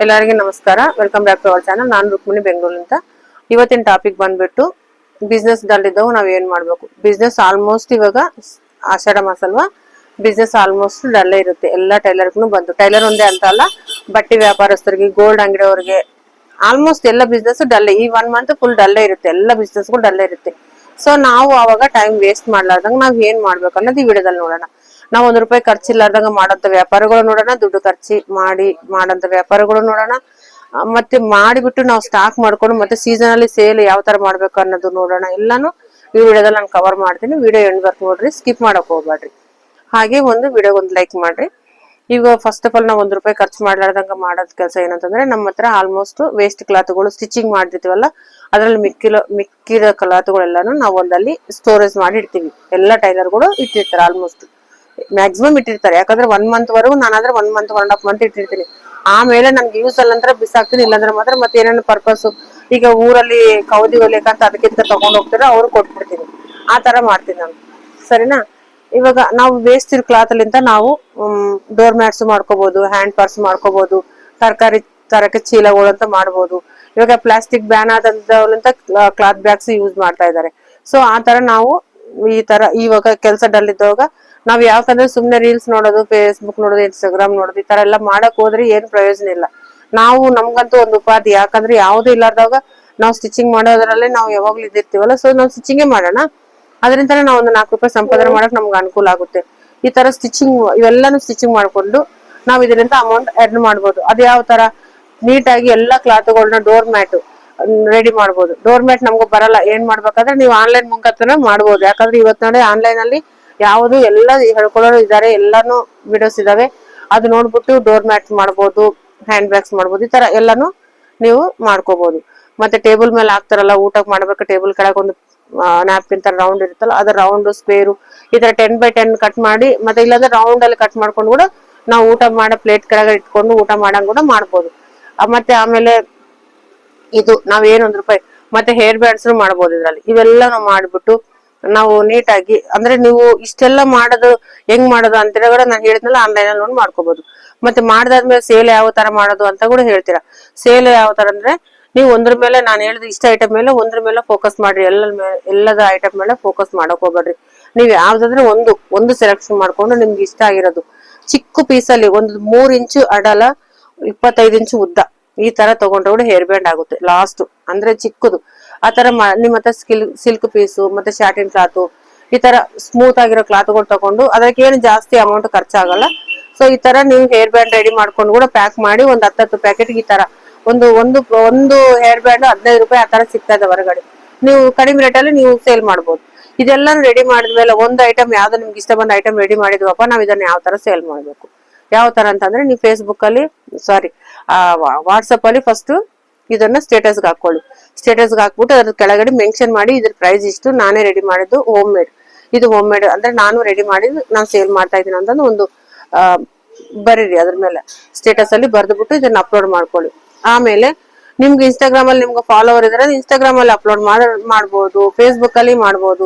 ಎಲ್ಲರಿಗೂ ನಮಸ್ಕಾರ. Welcome back to our channel. ನಾನು ರುಕ್ಮಿಣಿ ಬೆಂಗಳೂರು ಅಂತ. ಇವತ್ತಿನ ಟಾಪಿಕ್ ಬಂದ್ಬಿಟ್ಟು ಬಿಸ್ನೆಸ್ ದಲ್ಲಿದ್ದವು ನಾವ್ ಏನ್ ಮಾಡ್ಬೇಕು. ಬಿಸ್ನೆಸ್ ಆಲ್ಮೋಸ್ಟ್ ಇವಾಗ ಆಷಾಢ ಮಾಸ ಅಲ್ವಾ, ಬಿಸ್ನೆಸ್ ಆಲ್ಮೋಸ್ಟ್ ಡಲ್ಲೇ ಇರುತ್ತೆ. ಎಲ್ಲಾ ಟೈಲರ್ಗೂ ಬಂದು ಟೈಲರ್ ಒಂದೇ ಅಂತ ಅಲ್ಲ, ಬಟ್ಟೆ ವ್ಯಾಪಾರಸ್ಥರಿಗೆ, ಗೋಲ್ಡ್ ಅಂಗಡಿಯವರಿಗೆ ಆಲ್ಮೋಸ್ಟ್ ಎಲ್ಲ ಬಿಸ್ನೆಸ್ ಡಲ್ಲೇ. ಈ 1 ಮಂತ್ ಫುಲ್ ಡಲ್ಲೇ ಇರುತ್ತೆ. ಎಲ್ಲ ಬಿಸ್ನೆಸ್ಗಳು ಡಲ್ಲೇ ಇರುತ್ತೆ. ಸೊ ನಾವು ಅವಾಗ ಟೈಮ್ ವೇಸ್ಟ್ ಮಾಡ್ಲಾರ್ದಂಗ ನಾವ್ ಏನ್ ಮಾಡ್ಬೇಕು ಅನ್ನೋದು ಈ ವಿಡಿಯೋದಲ್ಲಿ ನೋಡೋಣ. ನಾವ್ ₹1 ಖರ್ಚಿಲ್ಲಾರ್ದಂಗ ಮಾಡೋಂತ ವ್ಯಾಪಾರಗಳು ನೋಡೋಣ, ದುಡ್ಡು ಖರ್ಚಿ ಮಾಡಿ ಮಾಡೋಂತ ವ್ಯಾಪಾರಗಳು ನೋಡೋಣ, ಮತ್ತೆ ಮಾಡಿಬಿಟ್ಟು ನಾವು ಸ್ಟಾಕ್ ಮಾಡ್ಕೊಂಡು ಮತ್ತೆ ಸೀಸನ್ ಅಲ್ಲಿ ಸೇಲ್ ಯಾವ ತರ ಮಾಡ್ಬೇಕು ಅನ್ನೋದು ನೋಡೋಣ. ಎಲ್ಲಾನು ಈ ವಿಡಿಯೋದಲ್ಲಿ ನಾನು ಕವರ್ ಮಾಡ್ತೀನಿ. ವಿಡಿಯೋ ಎಂಡ್ ವರ್ಕ್ ನೋಡ್ರಿ, ಸ್ಕಿಪ್ ಮಾಡಕ್ ಹೋಗ್ಬೇಡ್ರಿ. ಹಾಗೆ ಒಂದು ವಿಡಿಯೋಗೆ ಒಂದು ಲೈಕ್ ಮಾಡ್ರಿ. ಈಗ ಫಸ್ಟ್ ಆಫ್ ಆಲ್ ನಾವು ₹1 ಖರ್ಚು ಮಾಡ್ಲಾರ್ದಂಗ ಮಾಡೋದ್ ಕೆಲಸ ಏನಂತಂದ್ರೆ, ನಮ್ಮ ಹತ್ರ ಆಲ್ಮೋಸ್ಟ್ ವೇಸ್ಟ್ ಕ್ಲಾತ್ಗಳು ಸ್ಟಿಚಿಂಗ್ ಮಾಡಿರ್ತೀವಲ್ಲ, ಅದ್ರಲ್ಲಿ ಮಿಕ್ಕಿದ ಕ್ಲಾತ್ಗಳೆಲ್ಲಾನು ನಾವು ಒಂದಲ್ಲಿ ಸ್ಟೋರೇಜ್ ಮಾಡಿ ಇಡ್ತೀವಿ. ಎಲ್ಲಾ ಟೈಲರ್ಗಳು ಇಟ್ಟಿರ್ತಾರೆ, ಆಲ್ಮೋಸ್ಟ್ ಮ್ಯಾಕ್ಸಿಮಮ್ ಇಟ್ಟಿರ್ತಾರೆ. ಯಾಕಂದ್ರೆ 1 ಮಂತ್ ವರೆಗೂ ನಾನಾದ್ರೆ 1 ಮಂತ್ 1.5 ಮಂತ್ ಇಟ್ಟಿರ್ತೀನಿ. ಆಮೇಲೆ ನನ್ಗೆ ಯೂಸ್ ಅಲ್ಲ ಅಂದ್ರೆ ಬಿಸಾಕ್ತೀನಿ. ಇಲ್ಲಾಂದ್ರೆ ಮಾತ್ರ ಮತ್ತೆ ಏನೇನು ಪರ್ಪಸ್, ಈಗ ಊರಲ್ಲಿ ಕೌದಿ ಹೊಲಿಯಕಂತ ಅದಕ್ಕೆ ತಗೊಂಡ್ ಹೋಗ್ತಾರೆ, ಅವ್ರು ಕೊಟ್ಬಿಡ್ತೀನಿ. ಆ ತರ ಮಾಡ್ತೀನಿ ನಾನು, ಸರಿನಾ. ಇವಾಗ ನಾವು ವೇಸ್ಟ್ ಇರೋ ಕ್ಲಾತ್ ಅಲ್ಲಿಂದ ನಾವು ಡೋರ್ ಮ್ಯಾಟ್ಸ್ ಮಾಡ್ಕೋಬಹುದು, ಹ್ಯಾಂಡ್ ಪರ್ಸ್ ಮಾಡ್ಕೋಬಹುದು, ತರಕಾರಿ ತರಕ್ಕೆ ಚೀಲಗಳು ಅಂತ ಮಾಡ್ಬೋದು. ಇವಾಗ ಪ್ಲಾಸ್ಟಿಕ್ ಬ್ಯಾನ್ ಆದಂತ ಕ್ಲಾತ್ ಬ್ಯಾಗ್ಸ್ ಯೂಸ್ ಮಾಡ್ತಾ ಇದ್ದಾರೆ. ಸೊ ಆ ತರ ನಾವು ಈ ತರ ಇವಾಗ ಕೆಲಸ ಡಲ್ ಇದ್ದಾಗ ನಾವ್ ಯಾಕಂದ್ರೆ ಸುಮ್ನೆ ರೀಲ್ಸ್ ನೋಡೋದು, ಫೇಸ್ಬುಕ್ ನೋಡೋದು, ಇನ್ಸ್ಟಾಗ್ರಾಮ್ ನೋಡೋದು, ಈ ತರ ಎಲ್ಲ ಮಾಡಕ್ ಹೋದ್ರೆ ಏನ್ ಪ್ರಯೋಜನ ಇಲ್ಲ. ನಾವು ನಮ್ಗಂತೂ ಒಂದು ಉಪಾಧಿ, ಯಾಕಂದ್ರೆ ಯಾವ್ದು ಇಲ್ಲಾರ್ದಾಗ ನಾವು ಸ್ಟಿಚಿಂಗ್ ಮಾಡೋದ್ರಲ್ಲೇ ನಾವು ಯಾವಾಗ್ಲೂ ಇದ್ದಿರ್ತೀವಲ್ಲ. ಸೊ ನಾವು ಸ್ಟಿಚಿಂಗೇ ಮಾಡೋಣ. ಅದರಿಂದನೇ ನಾವು ಒಂದು ₹4 ಸಂಪಾದನೆ ಮಾಡಕ್ ನಮ್ಗೆ ಅನುಕೂಲ ಆಗುತ್ತೆ. ಈ ತರ ಸ್ಟಿಚಿಂಗ್ ಇವೆಲ್ಲಾನು ಸ್ಟಿಚಿಂಗ್ ಮಾಡ್ಕೊಂಡು ನಾವ್ ಇದರಿಂದ ಅಮೌಂಟ್ ಅರ್ನ್ ಮಾಡ್ಬೋದು. ಅದ್ ಯಾವ ತರ, ನೀಟಾಗಿ ಎಲ್ಲಾ ಕ್ಲಾತ್ಗಳನ್ನ ಡೋರ್ ಮ್ಯಾಟ್ ರೆಡಿ ಮಾಡ್ಬೋದು. ಡೋರ್ ಮ್ಯಾಟ್ ನಮ್ಗೆ ಬರಲ್ಲ, ಏನ್ ಮಾಡ್ಬೇಕಂದ್ರೆ ನೀವು ಆನ್ಲೈನ್ ಮುಖಾಂತರ ಮಾಡ್ಬೋದು. ಯಾಕಂದ್ರೆ ಇವತ್ ನೋಡಿ ಆನ್ಲೈನ್ ಅಲ್ಲಿ ಯಾವುದು ಎಲ್ಲ ಹೇಳ್ಕೊಳ್ಳೋರು ಇದಾರೆ, ಎಲ್ಲಾನು ವಿಡಿಯೋಸ್ ಇದಾವೆ. ಅದು ನೋಡ್ಬಿಟ್ಟು ಡೋರ್ ಮ್ಯಾಟ್ಸ್ ಮಾಡ್ಬೋದು, ಹ್ಯಾಂಡ್ ಬ್ಯಾಗ್ಸ್ ಮಾಡ್ಬೋದು. ಈ ತರ ಎಲ್ಲಾನು ನೀವು ಮಾಡ್ಕೋಬಹುದು. ಮತ್ತೆ ಟೇಬಲ್ ಮೇಲೆ ಹಾಕ್ತಾರಲ್ಲ, ಊಟಕ್ಕೆ ಮಾಡ್ಬೇಕು, ಟೇಬಲ್ ಕೆಳಗೆ ಒಂದು ನ್ಯಾಪ್ಕಿನ್ ತರ ರೌಂಡ್ ಇರುತ್ತಲ್ಲ, ಅದ್ರ ರೌಂಡ್ ಸ್ಕ್ವೇರು ಈ ತರ 10x10 ಕಟ್ ಮಾಡಿ, ಮತ್ತೆ ಇಲ್ಲಾಂದ್ರೆ ರೌಂಡ್ ಅಲ್ಲಿ ಕಟ್ ಮಾಡ್ಕೊಂಡು ಕೂಡ ನಾವು ಊಟ ಮಾಡೋ ಪ್ಲೇಟ್ ಕೆಳಗೆ ಇಟ್ಕೊಂಡು ಊಟ ಮಾಡಂಗ್ ಕೂಡ ಮಾಡ್ಬೋದು. ಮತ್ತೆ ಆಮೇಲೆ ಇದು ನಾವೇನ್ ₹1 ಮತ್ತೆ ಹೇರ್ ಬ್ಯಾಂಡ್ಸ್ ಮಾಡ್ಬೋದು ಇದ್ರಲ್ಲಿ. ಇವೆಲ್ಲ ನಾವು ಮಾಡ್ಬಿಟ್ಟು ನಾವು ನೀಟಾಗಿ, ಅಂದ್ರೆ ನೀವು ಇಷ್ಟೆಲ್ಲ ಮಾಡೋದು ಹೆಂಗ್ ಮಾಡೋದು ಅಂತೀರ ಕೂಡ ನಾನು ಹೇಳಿದ್ನಲ್ಲ, ಆನ್ಲೈನ್ ಅಲ್ಲಿ ನೋಡಿ ಮಾಡ್ಕೋಬಹುದು. ಮತ್ತೆ ಮಾಡ್ದಾದ್ಮೇಲೆ ಸೇಲ್ ಯಾವ ತರ ಮಾಡೋದು ಅಂತ ಕೂಡ ಹೇಳ್ತೀರಾ. ಸೇಲ್ ಯಾವ ತರ ಅಂದ್ರೆ, ನೀವು ಒಂದ್ರ ಮೇಲೆ ನಾನು ಹೇಳಿದ ಇಷ್ಟ ಐಟಮ್ ಮೇಲೆ ಒಂದ್ರ ಮೇಲೆ ಫೋಕಸ್ ಮಾಡ್ರಿ. ಎಲ್ಲದ ಐಟಮ್ ಮೇಲೆ ಫೋಕಸ್ ಮಾಡಕ್ ಹೋಗ್ಬೇಡ್ರಿ. ನೀವ್ ಯಾವ್ದಾದ್ರೆ ಒಂದು ಸೆಲೆಕ್ಷನ್ ಮಾಡ್ಕೊಂಡು ನಿಮ್ಗೆ ಇಷ್ಟ ಆಗಿರೋದು ಚಿಕ್ಕ ಪೀಸಲ್ಲಿ ಒಂದು 3 ಇಂಚು ಅಡಲ, 25 ಇಂಚು ಉದ್ದ, ಈ ತರ ತಗೊಂಡ್ರೆ ಕೂಡ ಹೇರ್ ಬ್ಯಾಂಡ್ ಆಗುತ್ತೆ ಲಾಸ್ಟ್. ಅಂದ್ರೆ ಚಿಕ್ಕದು ಆ ತರ ನಿಮ್ ಹತ್ರ ಸಿಲ್ಕ್ ಪೀಸು ಮತ್ತೆ ಶಾಟಿನ್ ಕ್ಲಾತ್, ಈ ತರ ಸ್ಮೂತ್ ಆಗಿರೋ ಕ್ಲಾತ್ಗಳು ತಗೊಂಡು ಅದಕ್ಕೆ ಏನು ಜಾಸ್ತಿ ಅಮೌಂಟ್ ಖರ್ಚಾಗಲ್ಲ. ಸೊ ಈ ತರ ನೀವು ಹೇರ್ ಬ್ಯಾಂಡ್ ರೆಡಿ ಮಾಡ್ಕೊಂಡು ಕೂಡ ಪ್ಯಾಕ್ ಮಾಡಿ ಒಂದು 10 ಪ್ಯಾಕೆಟ್ ಈ ತರ ಒಂದು ಒಂದು ಒಂದು ಹೇರ್ ಬ್ಯಾಂಡ್ ₹15 ಆ ತರ ಸಿಗ್ತಾ ಇದೆ ಹೊರಗಡೆ. ನೀವು ಕಡಿಮೆ ರೇಟಲ್ಲಿ ನೀವು ಸೇಲ್ ಮಾಡ್ಬೋದು. ಇದೆಲ್ಲ ರೆಡಿ ಮಾಡಿದ್ಮೇಲೆ ಒಂದು ಐಟಮ್ ಯಾವ್ದು ನಿಮ್ಗೆ ಇಷ್ಟ ಬಂದ ಐಟಮ್ ರೆಡಿ ಮಾಡಿದ್ವಪ್ಪ, ನಾವ್ ಇದನ್ನ ಯಾವ ತರ ಸೇಲ್ ಮಾಡ್ಬೇಕು, ಯಾವ ತರ ಅಂತಂದ್ರೆ, ನೀವು ಫೇಸ್ಬುಕ್ ಅಲ್ಲಿ ವಾಟ್ಸಪ್ ಅಲ್ಲಿ ಫಸ್ಟ್ ಇದನ್ನ ಸ್ಟೇಟಸ್ಗೆ ಹಾಕೊಳ್ಳಿ. ಸ್ಟೇಟಸ್ಗೆ ಹಾಕ್ಬಿಟ್ಟು ಅದ್ರ ಕೆಳಗಡೆ ಮೆನ್ಷನ್ ಮಾಡಿ, ಇದ್ರ ಪ್ರೈಸ್ ಇಷ್ಟು, ನಾನೇ ರೆಡಿ ಮಾಡಿದ್ದು, ಹೋಮ್ ಮೇಡ್, ಇದು ಹೋಮ್ ಮೇಡ್ ಅಂದ್ರೆ ನಾನು ರೆಡಿ ಮಾಡಿದ್ದು ನಾನು ಸೇಲ್ ಮಾಡ್ತಾ ಇದ್ದೀನಿ ಅಂತಂದು ಒಂದು ಬರೀರಿ. ಅದ್ರ ಮೇಲೆ ಸ್ಟೇಟಸ್ ಅಲ್ಲಿ ಬರ್ದ್ಬಿಟ್ಟು ಇದನ್ನ ಅಪ್ಲೋಡ್ ಮಾಡ್ಕೊಳ್ಳಿ. ಆಮೇಲೆ ನಿಮ್ಗೆ ಇನ್ಸ್ಟಾಗ್ರಾಮ್ ಅಲ್ಲಿ ನಿಮ್ಗೆ ಫಾಲೋವರ್ ಇದ್ರೆ ಇನ್ಸ್ಟಾಗ್ರಾಮ್ ಅಲ್ಲಿ ಅಪ್ಲೋಡ್ ಮಾಡ್ಬೋದು, ಫೇಸ್ಬುಕ್ ಅಲ್ಲಿ ಮಾಡ್ಬೋದು,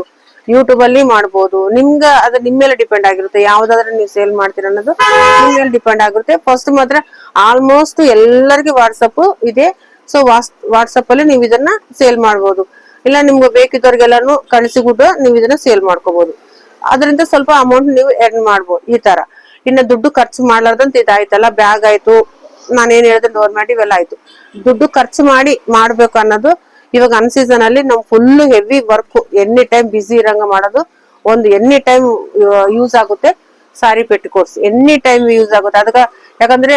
ಯೂಟ್ಯೂಬ್ ಅಲ್ಲಿ ಮಾಡ್ಬೋದು. ನಿಮ್ಗೆ ಅದು ನಿಮ್ಮ ಮೇಲೆ ಡಿಪೆಂಡ್ ಆಗಿರುತ್ತೆ, ಯಾವ್ದಾದ್ರೆ ನೀವು ಸೇಲ್ ಮಾಡ್ತೀರ ಅನ್ನೋದು ನಿಮ್ಮ ಮೇಲೆ ಡಿಪೆಂಡ್ ಆಗಿರುತ್ತೆ. ಫಸ್ಟ್ ಮಾತ್ರ ಆಲ್ಮೋಸ್ಟ್ ಎಲ್ಲರಿಗೂ ವಾಟ್ಸಪ್ ಇದೆ. ಸೊ ವಾಟ್ಸಪ್ ಅಲ್ಲಿ ನೀವು ಇದನ್ನ ಸೇಲ್ ಮಾಡ್ಬೋದು. ಇಲ್ಲ ನಿಮ್ಗೆ ಬೇಕಿದ್ದವ್ರಿಗೆಲ್ಲಾನು ಕಳಿಸಿಬಿಟ್ಟು ನೀವು ಇದನ್ನ ಸೇಲ್ ಮಾಡ್ಕೋಬಹುದು. ಅದರಿಂದ ಸ್ವಲ್ಪ ಅಮೌಂಟ್ ನೀವು ಎರ್ನ್ ಮಾಡ್ಬೋದು. ಈ ತರ ಇನ್ನು ದುಡ್ಡು ಖರ್ಚು ಮಾಡ್ಲಾರ್ದಂತ ಇದಾಯ್ತಲ್ಲ, ಬ್ಯಾಗ್ ಆಯ್ತು, ನಾನೇನ್ ಹೇಳಿದ್ರೆ ಡೋರ್ ಮ್ಯಾಟ್ ಇವೆಲ್ಲ ಆಯ್ತು. ದುಡ್ಡು ಖರ್ಚು ಮಾಡಿ ಮಾಡ್ಬೇಕು ಅನ್ನೋದು ಇವಾಗ ಅನ್ ಸೀಸನ್ ಅಲ್ಲಿ ನಾವು full heavy work, any time busy ಇರಂಗ ಮಾಡೋದು. ಒಂದು ಎನಿ ಟೈಮ್ ಯೂಸ್ ಆಗುತ್ತೆ sari petticoats, any time use ಆಗುತ್ತೆ. ಅದಕ್ಕ ಯಾಕಂದ್ರೆ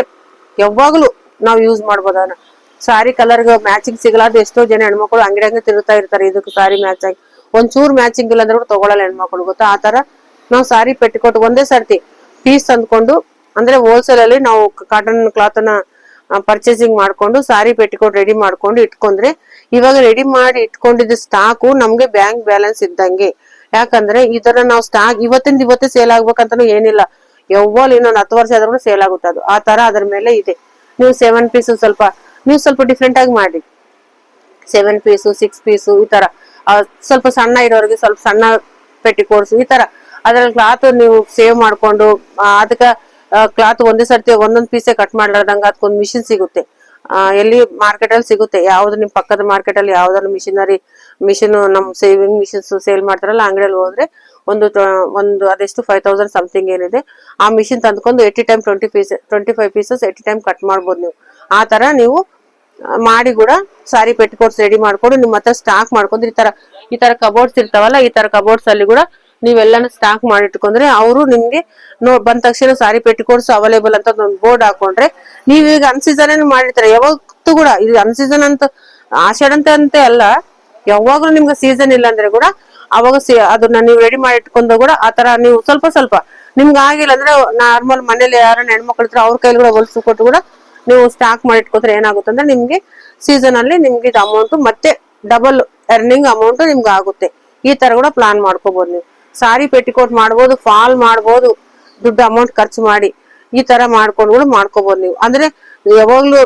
ಯಾವಾಗ್ಲೂ ನಾವು ಯೂಸ್ ಮಾಡ್ಬೋದು ಅದನ್ನ. ಸಾರಿ ಕಲರ್ ಮ್ಯಾಚಿಂಗ್ ಸಿಗಲಾರ್ದು ಎಷ್ಟೋ ಜನ ಹೆಣ್ಮಕ್ಳು ಅಂಗಡಿಯಾಗ ತಿರುಗ್ತಾ ಇರ್ತಾರೆ, ಇದಕ್ಕೆ ಸಾರಿ ಮ್ಯಾಚ್ ಆಗಿ. ಒಂಚೂರು ಮ್ಯಾಚಿಂಗ್ ಇಲ್ಲ ಅಂದ್ರೆ ಕೂಡ ತಗೊಳಲ್ಲ ಹೆಣ್ಮಕ್ಳು, ಗೊತ್ತಾ. ಆ ತರ ನಾವು ಸಾರಿ ಪೆಟ್ಟಿಕೋಟ್ ಒಂದೇ ಸರ್ತಿ ಪೀಸ್ ತಂದ್ಕೊಂಡು, ಅಂದ್ರೆ ಹೋಲ್ಸೇಲ್ ಅಲ್ಲಿ ನಾವು ಕಾಟನ್ ಕ್ಲಾತ್ ನ ಪರ್ಚೇಸಿಂಗ್ ಮಾಡ್ಕೊಂಡು ಸಾರಿ ಪೆಟ್ಟಿಕೋಟ್ ರೆಡಿ ಮಾಡ್ಕೊಂಡು ಇಟ್ಕೊಂಡ್ರೆ, ಇವಾಗ ರೆಡಿ ಮಾಡಿ ಇಟ್ಕೊಂಡಿದ್ದ ಸ್ಟಾಕು ನಮ್ಗೆ ಬ್ಯಾಂಕ್ ಬ್ಯಾಲೆನ್ಸ್ ಇದ್ದಂಗೆ. ಯಾಕಂದ್ರೆ ಈ ತರ ನಾವು ಸ್ಟಾಕ್ ಇವತ್ತಿಂದ ಇವತ್ತೇ ಸೇಲ್ ಆಗ್ಬೇಕಂತಾನು ಏನಿಲ್ಲ, ಯಾವಾಗ ಇನ್ನೊಂದು 10 ವರ್ಷ ಆದ್ರೂ ಸೇಲ್ ಆಗುತ್ತೆ ಅದು. ಆ ತರ ಅದ್ರ ಮೇಲೆ ಇದೆ. ನೀವು 7 ಪೀಸ್ ನೀವು ಸ್ವಲ್ಪ ಡಿಫ್ರೆಂಟ್ ಆಗಿ ಮಾಡಿ, 7 ಪೀಸು 6 ಪೀಸು ಈ ತರ ಸ್ವಲ್ಪ ಸಣ್ಣ ಇರೋರಿಗೆ ಸ್ವಲ್ಪ ಸಣ್ಣ ಪೆಟ್ಟಿಕೋಟ್ಸ್, ಈ ತರ ಅದ್ರಲ್ಲಿ ಕ್ಲಾತ್ ನೀವು ಸೇವ್ ಮಾಡ್ಕೊಂಡು ಅದಕ್ಕ ಕ್ಲಾತ್ ಒಂದೇ ಸರ್ತಿ ಒಂದೊಂದ್ ಪೀಸೆ ಕಟ್ ಮಾಡ್ಲಾರ್ದಂಗ ಅದಕ್ಕೊಂದು ಮಿಷಿನ್ ಸಿಗುತ್ತೆ. ಎಲ್ಲಿ ಮಾರ್ಕೆಟ್ ಅಲ್ಲಿ ಸಿಗುತ್ತೆ, ಯಾವ್ದು ನಿಮ್ ಪಕ್ಕದ ಮಾರ್ಕೆಟ್ ಅಲ್ಲಿ ಯಾವ್ದಾದ್ರು ಮಿಷಿನ್ ನಮ್ ಸೇವಿಂಗ್ ಮಿಷಿನ್ಸ್ ಸೇಲ್ ಮಾಡ್ತಾರಲ್ಲ ಅಂಗಡಿಯಲ್ಲಿ ಹೋದ್ರೆ ಒಂದು ಅದೆಷ್ಟು 5000 ಸಮಥಿಂಗ್ ಏನಿದೆ ಆ machine ತಂದ್ಕೊಂಡು 25 pieces at time cut ಮಾಡ್ಬೋದು ನೀವು. ಆ ತರ ನೀವು ಮಾಡಿ ಕೂಡ ಸಾರಿ ಪೆಟ್ಟಿಕೋಟ್ಸ್ ರೆಡಿ ಮಾಡ್ಕೊಂಡು ನಿಮ್ ಹತ್ರ ಸ್ಟಾಕ್ ಮಾಡ್ಕೊಂಡು ಈ ತರ ಕಬೋರ್ಡ್ಸ್ ಇರ್ತಾವಲ್ಲ, ಈ ತರ ಕಬೋರ್ಡ್ಸ್ ಅಲ್ಲಿ ಕೂಡ ನೀವೆಲ್ಲಾನು ಸ್ಟಾಕ್ ಮಾಡಿಟ್ಕೊಂಡ್ರೆ ಅವರು ನಿಮ್ಗೆ ಬಂದ ತಕ್ಷಣ ಸಾರಿ ಪೆಟ್ಟಿಕೋಟ್ಸ್ ಅವೈಲೇಬಲ್ ಅಂತ ಒಂದು ಬೋರ್ಡ್ ಹಾಕೊಂಡ್ರೆ, ನೀವೀಗ ಅನ್ಸೀಸನ್ ಮಾಡಿರ್ತಾರೆ ಯಾವತ್ತೂ ಕೂಡ. ಇದು ಅನ್ಸೀಸನ್ ಅಂತ ಆಷಾಢ ಅಂತ ಅಲ್ಲ, ಯಾವಾಗ್ಲೂ ನಿಮ್ಗೆ ಸೀಸನ್ ಇಲ್ಲ ಅಂದ್ರೆ ಕೂಡ ಅವಾಗ ಅದನ್ನ ನೀವು ರೆಡಿ ಮಾಡಿ ಇಟ್ಕೊಂಡ ಕೂಡ ಆತರ ನೀವು ಸ್ವಲ್ಪ ನಿಮ್ಗೆ ಆಗಿಲ್ಲ ಅಂದ್ರೆ ನಾರ್ಮಲ್ ಮನೇಲಿ ಯಾರನ್ನ ಹೆಣ್ಮಕ್ಳು ಇದ್ರೆ ಅವ್ರ ಕೈಲಿ ಕೂಡ ಹೊಲ್ಸು ಕೊಟ್ಟು ಕೂಡ ನೀವು ಸ್ಟಾಕ್ ಮಾಡಿ ಇಟ್ಕೋದ್ರೆ ಏನಾಗುತ್ತೆ ಅಂದ್ರೆ ನಿಮ್ಗೆ ಸೀಸನ್ ಅಲ್ಲಿ ನಿಮ್ಗೆ ಇದು ಅಮೌಂಟ್ ಮತ್ತೆ ಡಬಲ್ ಅರ್ನಿಂಗ್ ಅಮೌಂಟ್ ನಿಮ್ಗೆ ಆಗುತ್ತೆ. ಈ ತರ ಕೂಡ ಪ್ಲಾನ್ ಮಾಡ್ಕೋಬಹುದು. ನೀವು ಸಾರಿ ಪೆಟ್ಟಿಕೋಟ್ ಮಾಡ್ಬೋದು, ಫಾಲ್ ಮಾಡ್ಬೋದು, ದುಡ್ಡು ಅಮೌಂಟ್ ಖರ್ಚು ಮಾಡಿ ಈ ತರ ಮಾಡ್ಕೊಂಡು ಕೂಡ ಮಾಡ್ಕೋಬಹುದು ನೀವು. ಅಂದ್ರೆ ಯಾವಾಗ್ಲೂ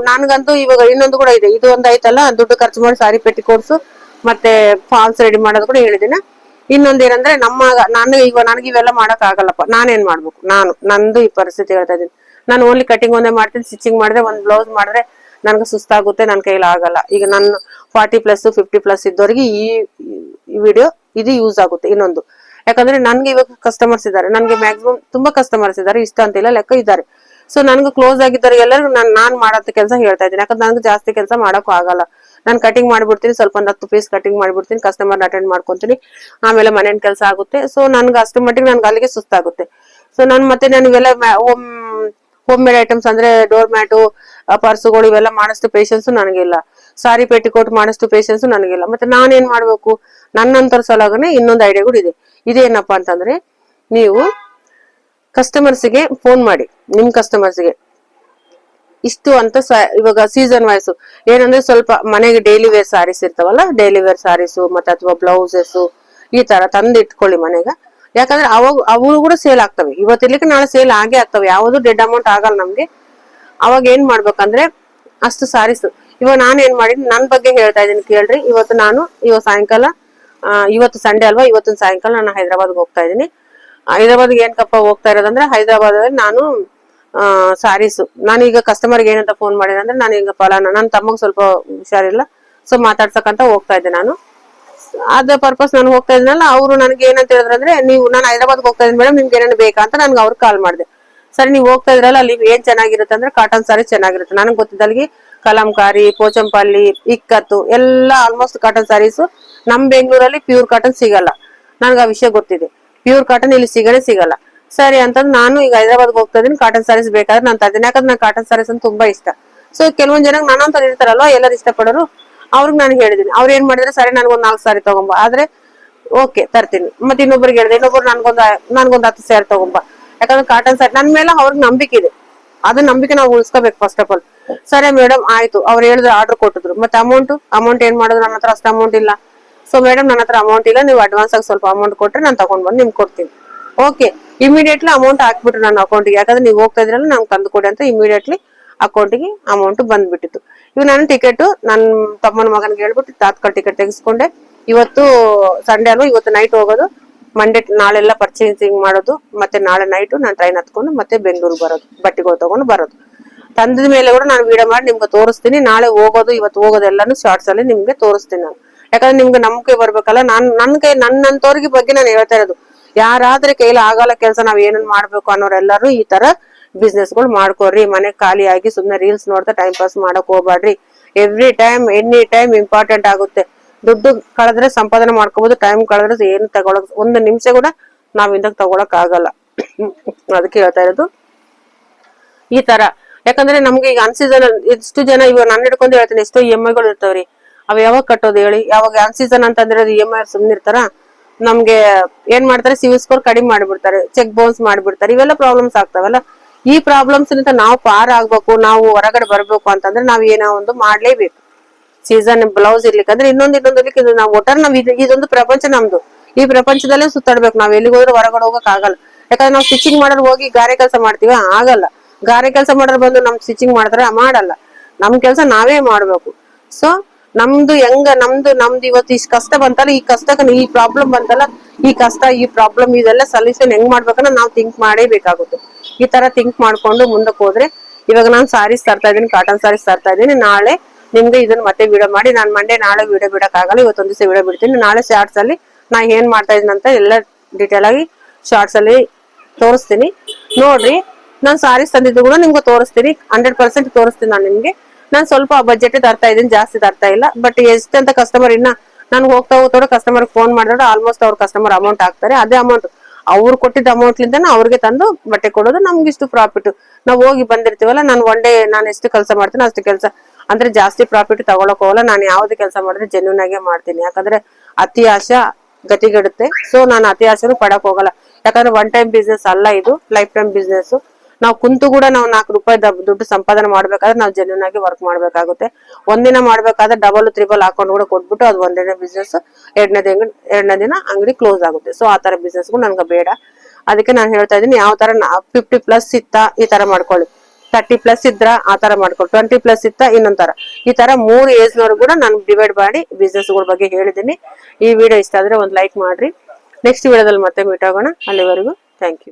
ನನ್ಗಂತೂ ಇವಾಗ ಇನ್ನೊಂದು ಕೂಡ ಇದೆ, ಇದು ಒಂದು ಐತಲ್ಲ ದುಡ್ಡು ಖರ್ಚು ಮಾಡಿ ಸಾರಿ ಪೆಟ್ಟಿಕೋಟ್ಸ್ ಮತ್ತೆ ಫಾಲ್ಸ್ ರೆಡಿ ಮಾಡೋದು ಕೂಡ ಹೇಳಿದಿನ. ಇನ್ನೊಂದೇನಂದ್ರೆ ನನಗೆ ಇವೆಲ್ಲ ಮಾಡಕ್ ಆಗಲ್ಲಪ್ಪ, ನಾನೇನ್ ಮಾಡ್ಬೇಕು? ನಂದು ಈ ಪರಿಸ್ಥಿತಿ ಹೇಳ್ತಾ ಇದೀನಿ. ನಾನು ಓನ್ಲಿ ಕಟಿಂಗ್ ಒಂದೇ ಮಾಡ್ತೀನಿ, ಸ್ಟಿಚಿಂಗ್ ಮಾಡಿದ್ರೆ ಒಂದ್ ಬ್ಲೌಸ್ ಮಾಡಿದ್ರೆ ನನ್ಗೆ ಸುಸ್ತಾಗುತ್ತೆ, ನನ್ ಕೈಲಿ ಆಗಲ್ಲ. ಈಗ ನನ್ನ 40+ 50+ ಇದ್ದವರಿಗೆ ಈ ವಿಡಿಯೋ ಇದು ಯೂಸ್ ಆಗುತ್ತೆ. ಇನ್ನೊಂದು ಯಾಕಂದ್ರೆ ನನ್ಗೆ ಇವಾಗ ಕಸ್ಟಮರ್ಸ್ ಇದ್ದಾರೆ, ನನ್ಗೆ ಮ್ಯಾಕ್ಸಿಮಮ್ ತುಂಬಾ ಕಸ್ಟಮರ್ಸ್ ಇದ್ದಾರೆ, ಇಷ್ಟ ಅಂತಿಲ್ಲ ಲೆಕ್ಕ ಇದ್ದಾರೆ. ಸೊ ನನ್ಗೆ ಕ್ಲೋಸ್ ಆಗಿದ್ದಾರೆ ಎಲ್ಲರಿಗೂ ನಾನ್ ಮಾಡೋ ಕೆಲಸ ಹೇಳ್ತಾ ಇದ್ದೀನಿ. ಯಾಕಂದ್ರೆ ನನ್ಗೆ ಜಾಸ್ತಿ ಕೆಲಸ ಮಾಡಕ್ಕೂ ಆಗಲ್ಲ. ನಾನು ಕಟಿಂಗ್ ಮಾಡ್ಬಿಡ್ತೀನಿ, ಸ್ವಲ್ಪ ಒಂದು 10 ಪೀಸ್ ಕಟಿಂಗ್ ಮಾಡ್ಬಿಡ್ತೀನಿ, ಕಸ್ಟಮರ್ ಅಟೆಂಡ್ ಮಾಡ್ಕೊಂತೀನಿ, ಆಮೇಲೆ ಮನೇನ್ ಕೆಲಸ ಆಗುತ್ತೆ. ಸೊ ನನ್ಗೆ ಅಷ್ಟು ಮಟ್ಟಿಗೆ ನನ್ಗೆ ಅಲ್ಲಿಗೆ ಸುಸ್ತಾಗುತ್ತೆ. ಸೊ ಮತ್ತೆ ನಾನು ಇವೆಲ್ಲ ಹೋಮ್ ಮೇಡ್ ಐಟಮ್ಸ್ ಅಂದ್ರೆ ಡೋರ್ ಮ್ಯಾಟು, ಪರ್ಸುಗಳು ಇವೆಲ್ಲ ಮಾಡಷ್ಟು ಪೇಷನ್ಸ್ ನನಗಿಲ್ಲ. ಸಾರಿ ಪೆಟ್ಟಿಕೋಟ್ ಮಾಡಷ್ಟು ಪೇಷನ್ಸ್ ನನಗಿಲ್ಲ. ಮತ್ತೆ ನಾನೇನ್ ಮಾಡ್ಬೇಕು? ನನ್ನಂತರ ಸಲಗನೆ ಇನ್ನೊಂದು ಐಡಿಯಾ ಕೂಡ ಇದೆ. ಇದೇನಪ್ಪಾ ಅಂತಂದ್ರೆ, ನೀವು ಕಸ್ಟಮರ್ಸ್ಗೆ ಫೋನ್ ಮಾಡಿ, ನಿಮ್ ಕಸ್ಟಮರ್ಸ್ಗೆ ಇಷ್ಟು ಅಂತ ಇವಾಗ ಸೀಸನ್ ವೈಸ್ ಏನಂದ್ರೆ ಸ್ವಲ್ಪ ಮನೆಗೆ ಡೈಲಿ ವೇರ್ ಸಾರೀಸ್ ಇರ್ತಾವಲ್ಲ, ಡೈಲಿ ವೇರ್ ಸಾರೀಸು ಮತ್ತೆ ಅಥವಾ ಬ್ಲೌಸಸ್ ಈ ತರ ತಂದು ಇಟ್ಕೊಳ್ಳಿ ಮನೆಗೆ. ಯಾಕಂದ್ರೆ ಅವು ಕೂಡ ಸೇಲ್ ಆಗ್ತವೆ, ಇವತ್ತಿರ್ಲಿಕ್ಕೆ ನಾಳೆ ಸೇಲ್ ಆಗೇ ಆಗ್ತವೆ, ಯಾವುದು ಡೆಡ್ ಅಮೌಂಟ್ ಆಗಲ್ಲ ನಮ್ಗೆ. ಅವಾಗ ಏನ್ ಮಾಡ್ಬೇಕಂದ್ರೆ ಅಷ್ಟು ಸಾರೀಸ್ ಇವಾಗ ನಾನು ಏನ್ ಮಾಡಿದ್ನಿ ನನ್ ಬಗ್ಗೆ ಹೇಳ್ತಾ ಇದೀನಿ ಕೇಳ್ರಿ. ಇವತ್ತು ಸಾಯಂಕಾಲ ಇವತ್ತು ಸಂಡೇ ಅಲ್ವಾ, ಇವತ್ತಿನ ಸಾಯಂಕಾಲ ನಾನು ಹೈದರಾಬಾದ್ಗೆ ಹೋಗ್ತಾ ಇದೀನಿ. ಹೈದರಾಬಾದ್ಗೆ ಏನ್ಕಪ್ಪ ಹೋಗ್ತಾ ಇರೋದಂದ್ರೆ, ಹೈದರಾಬಾದ್ ನಾನು ಸಾರೀಸ್ ನಾನೀಗ ಕಸ್ಟಮರ್ಗೆ ಏನಂತ ಫೋನ್ ಮಾಡಿದೆ ಅಂದ್ರೆ, ನಾನೀಗ ನನ್ನ ತಮ್ಮಗ್ ಸ್ವಲ್ಪ ಹುಷಾರಿಲ್ಲ, ಸೊ ಮಾತಾಡ್ಸಕ್ಕಂತ ಹೋಗ್ತಾ ಇದ್ದೆ ನಾನು. ಅದ ಪರ್ಪಸ್ ನಾನು ಹೋಗ್ತಾ ಇದ್ನಲ್ಲ, ಅವ್ರು ನನ್ಗೆ ಏನಂತ ಹೇಳಿದ್ರಂದ್ರೆ, ನಾನು ಹೈದರಾಬಾದ್ಗೆ ಹೋಗ್ತಾ ಇದ್ದೀನಿ ಮೇಡಮ್, ನಿಮ್ಗೆ ಏನೇನು ಬೇಕಾ ಅಂತ ನನ್ಗೆ ಅವ್ರು ಕಾಲ್ ಮಾಡಿದೆ. ಸರಿ, ನೀವು ಹೋಗ್ತಾ ಇದ್ರಲ್ಲ, ಅಲ್ಲಿ ಏನ್ ಚೆನ್ನಾಗಿರುತ್ತೆ ಅಂದ್ರೆ ಕಾಟನ್ ಸಾರಿ ಚೆನ್ನಾಗಿರುತ್ತೆ. ನನಗೆ ಗೊತ್ತಿದ್ದಲ್ಲಿಗೆ ಕಲಂಕಾರಿ, ಪೋಚಂಪಲ್ಲಿ, ಇಕ್ಕತ್ತು ಎಲ್ಲ ಆಲ್ಮೋಸ್ಟ್ ಕಾಟನ್ ಸಾರೀಸ್. ನಮ್ ಬೆಂಗಳೂರಲ್ಲಿ ಪ್ಯೂರ್ ಕಾಟನ್ ಸಿಗಲ್ಲ, ನನ್ಗೆ ಆ ವಿಷಯ ಗೊತ್ತಿದೆ. ಪ್ಯೂರ್ ಕಾಟನ್ ಇಲ್ಲಿ ಸಿಗಲ್ಲ. ಸರಿ ಅಂತಂದ್ ನಾನು ಈಗ ಹೈದರಾಬಾದ್ಗೆ ಹೋಗ್ತಾ ಇದೀನಿ, ಕಾಟನ್ ಸಾರೀಸ್ ಬೇಕಾದ್ರೆ ನಾನು ತರ್ತೀನಿ. ಯಾಕಂದ್ರೆ ನಂಗೆ ಕಾಟನ್ ಸಾರೀಸ್ ಅಂತ ತುಂಬಾ ಇಷ್ಟ. ಸೊ ಕೆಲವೊಂದ್ ಜನ ನಾನಂತ ಇರ್ತಾರಲ್ವಾ, ಎಲ್ಲರೂ ಇಷ್ಟಪಡೋರು, ಅವ್ರಿಗೆ ನಾನು ಹೇಳಿದೀನಿ. ಅವ್ರು ಏನ್ ಮಾಡಿದ್ರೆ, ಸರಿ ನನ್ಗೊಂದ್ 4 ಸಾರಿ ತಗೊಂಬ, ಆದ್ರೆ ಓಕೆ ತರ್ತೀನಿ. ಮತ್ತೆ ಇನ್ನೊಬ್ರಿಗೆ ಹೇಳಿದೆ, ಇನ್ನೊಬ್ರು ನನ್ಗೊಂದ್ 10 ಸಾರಿ ತಗೊಂಬ. ಯಾಕಂದ್ರೆ ಕಾಟನ್ ಸಾರಿ ನನ್ ಮೇಲೆ ಅವ್ರಿಗೆ ನಂಬಿಕೆ ಇದೆ, ಅದ ನಂಬಿಕೆ ನಾವು ಉಳಿಸ್ಕೋಬೇಕು ಫಸ್ಟ್ ಆಫ್ ಆಲ್. ಸರಿ ಮೇಡಮ್ ಆಯ್ತು, ಅವ್ರು ಹೇಳಿದ್ರು, ಆರ್ಡರ್ ಕೊಟ್ಟಿದ್ರು. ಮತ್ತೆ ಅಮೌಂಟ್ ಏನ್ ಮಾಡಿದ್ರು, ನನ್ನ ಹತ್ರ ಅಷ್ಟು ಅಮೌಂಟ್ ಇಲ್ಲ. ಸೊ ಮೇಡಮ್ ನನ್ನ ಹತ್ರ ಅಮೌಂಟ್ ಇಲ್ಲ, ನೀವು ಅಡ್ವಾನ್ಸ್ ಆಗಿ ಸ್ವಲ್ಪ ಅಮೌಂಟ್ ಕೊಟ್ರೆ ನಾನು ತಗೊಂಡ್ ಬಂದು ನಿಮ್ಗೆ ಕೊಡ್ತೀನಿ. ಓಕೆ, ಇಮಿಡಿಯೇಟ್ಲಿ ಅಮೌಂಟ್ ಹಾಕ್ಬಿಟ್ರು ನನ್ನ ಅಕೌಂಟ್ಗೆ. ಯಾಕಂದ್ರೆ ನೀವು ಹೋಗ್ತಾ ಇದ್ರಲ್ಲ, ನಂಗೆ ತಂದು ಕೊಡಿ ಅಂತ ಇಮಿಡಿಯೇಟ್ಲಿ ಅಕೌಂಟ್ಗೆ ಅಮೌಂಟ್ ಬಂದ್ಬಿಟ್ಟಿತ್ತು. ಇವ್ ನನ್ನ ಟಿಕೆಟ್ ನನ್ನ ತಮ್ಮನ ಮಗನ್ಗೆ ಹೇಳ್ಬಿಟ್ಟು ತಾತ್ಕಾಲ್ ಟಿಕೆಟ್ ತೆಗೆಸ್ಕೊಂಡೆ. ಇವತ್ತು ಸಂಡೇ ಅಲ್ವಾ, ಇವತ್ತು ನೈಟ್ ಹೋಗೋದು, ಮಂಡೇ ನಾಳೆಲ್ಲ ಪರ್ಚೇಸಿಂಗ್ ಮಾಡೋದು, ಮತ್ತೆ ನಾಳೆ ನೈಟ್ ನಾನು ಟ್ರೈನ್ ಹತ್ಕೊಂಡು ಮತ್ತೆ ಬೆಂಗಳೂರು ಬರೋದು, ಬಟ್ಟೆಗಳು ತಗೊಂಡು ಬರೋದು. ತಂದ ಮೇಲೆ ಕೂಡ ನಾನು ವಿಡಿಯೋ ಮಾಡಿ ನಿಮ್ಗೆ ತೋರಿಸ್ತೀನಿ. ನಾಳೆ ಹೋಗೋದು ಇವತ್ತು ಹೋಗೋದು ಎಲ್ಲಾನು ಶಾರ್ಟ್ಸ್ ಅಲ್ಲಿ ನಿಮ್ಗೆ ತೋರಿಸ್ತೀನಿ ನಾನು. ಯಾಕಂದ್ರೆ ನಿಮ್ಗೆ ನಂಬಿಕೆ ಬರ್ಬೇಕಲ್ಲ. ನನ್ನಂತವ್ರಿಗೆ ಬಗ್ಗೆ ನಾನು ಹೇಳ್ತಾ ಇರೋದು, ಯಾರಾದ್ರೆ ಕೈಲಿ ಆಗಲ್ಲ ಕೆಲಸ, ನಾವ್ ಏನನ್ ಮಾಡ್ಬೇಕು ಅನ್ನೋರೆಲ್ಲರೂ ಈ ತರ ಬಿಸ್ನೆಸ್ ಗಳು ಮಾಡ್ಕೋರಿ. ಮನೆ ಖಾಲಿ ಆಗಿ ಸುಮ್ನೆ ರೀಲ್ಸ್ ನೋಡ್ತಾ ಟೈಮ್ ಪಾಸ್ ಮಾಡಕ್ ಹೋಗ್ಬೇಡ್ರಿ. Every time any time important ಆಗುತ್ತೆ. ದುಡ್ಡು ಕಳೆದ್ರೆ ಸಂಪಾದನೆ ಮಾಡ್ಕೋಬಹುದು, ಟೈಮ್ ಕಳೆದ್ರೆ ಏನು ತಗೊಳಕ್ 1 ನಿಮಿಷ ಕೂಡ ನಾವ್ ಇಂದಾಗ ತಗೊಳಕ್ ಆಗಲ್ಲ. ಅದಕ್ಕೆ ಹೇಳ್ತಾ ಇರೋದು ಈ ತರ. ಯಾಕಂದ್ರೆ ನಮ್ಗೆ ಈಗ ಅನ್ಸೀಸನ್ ಎಷ್ಟು ಜನ ಇವಾಗ ನಾನು ಹಿಡ್ಕೊಂಡು ಹೇಳ್ತೀನಿ, ಎಷ್ಟೋ EMI ಗಳು ಇರ್ತಾವ್ರಿ. ಅವ್ ಯಾವಾಗ ಕಟ್ಟೋದು ಹೇಳಿ? ಯಾವಾಗ ಅನ್ಸೀಸನ್ ಅಂತಂದ್ರೆ EMI ಸುಮ್ನಿರ್ತಾರ. ನಮ್ಗೆ ಏನ್ ಮಾಡ್ತಾರೆ, ಸಿವಿಲ್ ಸ್ಕೋರ್ ಕಡಿಮೆ ಮಾಡ್ಬಿಡ್ತಾರೆ, ಚೆಕ್ ಬೌನ್ಸ್ ಮಾಡ್ಬಿಡ್ತಾರೆ. ಇವೆಲ್ಲ ಪ್ರಾಬ್ಲಮ್ಸ್ ಆಗ್ತಾವಲ್ಲ. ಈ ಪ್ರಾಬ್ಲಮ್ಸ್ ನಾವು ಪಾರ್ ಆಗ್ಬೇಕು, ನಾವು ಹೊರಗಡೆ ಬರ್ಬೇಕು ಅಂತಂದ್ರೆ ನಾವ್ ಏನೋ ಒಂದು ಮಾಡ್ಲೇಬೇಕು. ಸೀಸನ್ ಬ್ಲೌಸ್ ಇರ್ಲಿಕ್ಕಂದ್ರೆ ಇನ್ನೊಂದು ನಾವು ಒಟ್ಟಾರೆ ನಾವ್ ಇದೊಂದು ಪ್ರಪಂಚ ನಮ್ದು. ಈ ಪ್ರಪಂಚದಲ್ಲೇ ಸುತ್ತಾಡ್ಬೇಕು. ನಾವ್ ಎಲ್ಲಿಗೆ ಹೋದ್ರೆ ಹೊರಗಡೆ ಹೋಗಕ್ ಆಗಲ್ಲ. ಯಾಕಂದ್ರೆ ನಾವು ಸ್ಟಿಚಿಂಗ್ ಮಾಡೋರು ಹೋಗಿ ಗಾರೆ ಕೆಲಸ ಮಾಡ್ತೀವ, ಆಗಲ್ಲ. ಗಾರೆ ಕೆಲಸ ಮಾಡೋರು ಬಂದು ನಮ್ ಸ್ಟಿಚಿಂಗ್ ಮಾಡ್ತಾರೆ, ಮಾಡಲ್ಲ. ನಮ್ ಕೆಲಸ ನಾವೇ ಮಾಡ್ಬೇಕು. ಸೊ ನಮ್ದು ಇವತ್ತು ಇಷ್ಟ ಕಷ್ಟ ಬಂತಲ್ಲ, ಈ ಕಷ್ಟಕ್ಕೆ ಈ ಪ್ರಾಬ್ಲಮ್ ಬಂತಲ್ಲ, ಈ ಕಷ್ಟ ಈ ಪ್ರಾಬ್ಲಮ್ ಇದೆಲ್ಲ ಸೊಲ್ಯೂಷನ್ ಹೆಂಗ್ ಮಾಡ್ಬೇಕನ್ನ ನಾವು ಥಿಂಕ್ ಮಾಡೇಬೇಕಾಗುತ್ತೆ. ಈ ತರ ಥಿಂಕ್ ಮಾಡ್ಕೊಂಡು ಮುಂದಕ್ಕೆ ಹೋದ್ರೆ ಇವಾಗ ನಾನು ಸಾರೀಸ್ ತರ್ತಾ ಇದೀನಿ, ಕಾಟನ್ ಸಾರೀಸ್ ತರ್ತಾ ಇದೀನಿ. ನಾಳೆ ನಿಮ್ಗೆ ಇದನ್ನ ಮತ್ತೆ ವಿಡಿಯೋ ಮಾಡಿ, ನಾನು ಮಂಡೇ ನಾಳೆ ವಿಡಿಯೋ ಬಿಡಕ್ ಆಗಲ್ಲ, ಇವತ್ತೊಂದ್ ದಿವಸ ವಿಡಿಯೋ ಬಿಡ್ತೀನಿ. ನಾಳೆ ಶಾರ್ಟ್ಸ್ ಅಲ್ಲಿ ನಾ ಏನ್ ಮಾಡ್ತಾ ಇದೀನಿ ಅಂತ ಎಲ್ಲ ಡೀಟೇಲ್ ಆಗಿ ಶಾರ್ಟ್ಸ್ ಅಲ್ಲಿ ತೋರಿಸ್ತೀನಿ, ನೋಡ್ರಿ. ನಾನು ಸಾರೀಸ್ ತಂದಿದ್ದು ಕೂಡ ನಿಮ್ಗೆ ತೋರಿಸ್ತೀನಿ, 100% ತೋರಿಸ್ತೀನಿ ನಾನು ನಿಮ್ಗೆ. ನಾನು ಸ್ವಲ್ಪ ಬಜೆಟ್ ತರ್ತಾ ಇದೀನಿ, ಜಾಸ್ತಿ ತರ್ತಾ ಇಲ್ಲ. ಬಟ್ ಎಷ್ಟಂತ ಕಸ್ಟಮರ್ ಇನ್ನ ನಾನು ಹೋಗ್ತಾ ಕಸ್ಟಮರ್ ಫೋನ್ ಮಾಡಿದ್ರೆ ಆಲ್ಮೋಸ್ಟ್ ಅವ್ರ ಕಸ್ಟಮರ್ ಅಮೌಂಟ್ ಹಾಕ್ತಾರೆ. ಅದೇ ಅಮೌಂಟ್ ಅವ್ರು ಕೊಟ್ಟಿದ್ದ ಅಮೌಂಟ್ ಲಿಂದ ಅವ್ರಿಗೆ ತಂದು ಬಟ್ಟೆ ಕೊಡೋದು, ನಮ್ಗೆ ಇಷ್ಟು ಪ್ರಾಫಿಟ್. ನಾವು ಹೋಗಿ ಬಂದಿರ್ತೀವಲ್ಲ, ನಾನು ಒನ್ ಡೇ ನಾನು ಎಷ್ಟು ಕೆಲಸ ಮಾಡ್ತೀನಿ ಅಷ್ಟು ಕೆಲಸ, ಅಂದ್ರೆ ಜಾಸ್ತಿ ಪ್ರಾಫಿಟ್ ತಗೊಳಕ್ ಹೋಗಲ್ಲ. ನಾನು ಯಾವ್ದು ಕೆಲಸ ಮಾಡಿದ್ರೆ ಜೆನ್ಯೂನ್ ಆಗೇ ಮಾಡ್ತೀನಿ, ಯಾಕಂದ್ರೆ ಅತಿ ಆಶೆ ಗತಿಗೆಡುತ್ತೆ. ಸೊ ನಾನು ಅತಿ ಆಸೆನೂ ಪಡಕ್ ಹೋಗಲ್ಲ, ಯಾಕಂದ್ರೆ ಒನ್ ಟೈಮ್ ಬಿಸ್ನೆಸ್ ಅಲ್ಲ, ಇದು ಲೈಫ್ ಟೈಮ್ ಬಿಸ್ನೆಸ್. ನಾವು ಕುಂತು ಕೂಡ ನಾವು 4 ರೂಪಾಯಿ ದುಡ್ಡು ಸಂಪಾದನೆ ಮಾಡ್ಬೇಕಾದ್ರೆ ನಾವು ಜೆನ್ಯೂನ್ ಆಗಿ ವರ್ಕ್ ಮಾಡ್ಬೇಕಾಗುತ್ತೆ. ಒಂದಿನ ಮಾಡ್ಬೇಕಾದ್ರೆ ಡಬಲ್ ತ್ರಿಬಲ್ ಅಕೌಂಟ್ ಕೂಡ ಕೊಟ್ಬಿಟ್ಟು ಅದು ಒಂದನೇ ಬಿಸ್ನೆಸ್, ಎರಡನೇ ದಿನ ಅಂಗಡಿ ಕ್ಲೋಸ್ ಆಗುತ್ತೆ. ಸೊ ಆ ತರ ಬಿಸ್ನೆಸ್ಗೂ ನನ್ಗೆ ಬೇಡ. ಅದಕ್ಕೆ ನಾನು ಹೇಳ್ತಾ ಇದೀನಿ, ಯಾವ ತರ 50+ ಇತ್ತ ಈ ತರ ಮಾಡ್ಕೊಳ್ಳಿ, 30+ ಇದ್ರ ಆ ತರ ಮಾಡ್ಕೊಳ್ಳಿ, 20+ ಇತ್ತ ಇನ್ನೊಂದ್ ತರ, ಈ ತರ 3 ಏಜ್ ನವರು ಕೂಡ ನಾನು ಡಿವೈಡ್ ಮಾಡಿ ಬಿಸ್ನೆಸ್ ಗಳ ಬಗ್ಗೆ ಹೇಳಿದೀನಿ. ಈ ವಿಡಿಯೋ ಇಷ್ಟ ಆದ್ರೆ ಒಂದು ಲೈಕ್ ಮಾಡ್ರಿ. ನೆಕ್ಸ್ಟ್ ವಿಡಿಯೋದಲ್ಲಿ ಮತ್ತೆ ಮೀಟ್ ಆಗೋಣ. ಅಲ್ಲಿವರೆಗೂ ಥ್ಯಾಂಕ್ ಯು.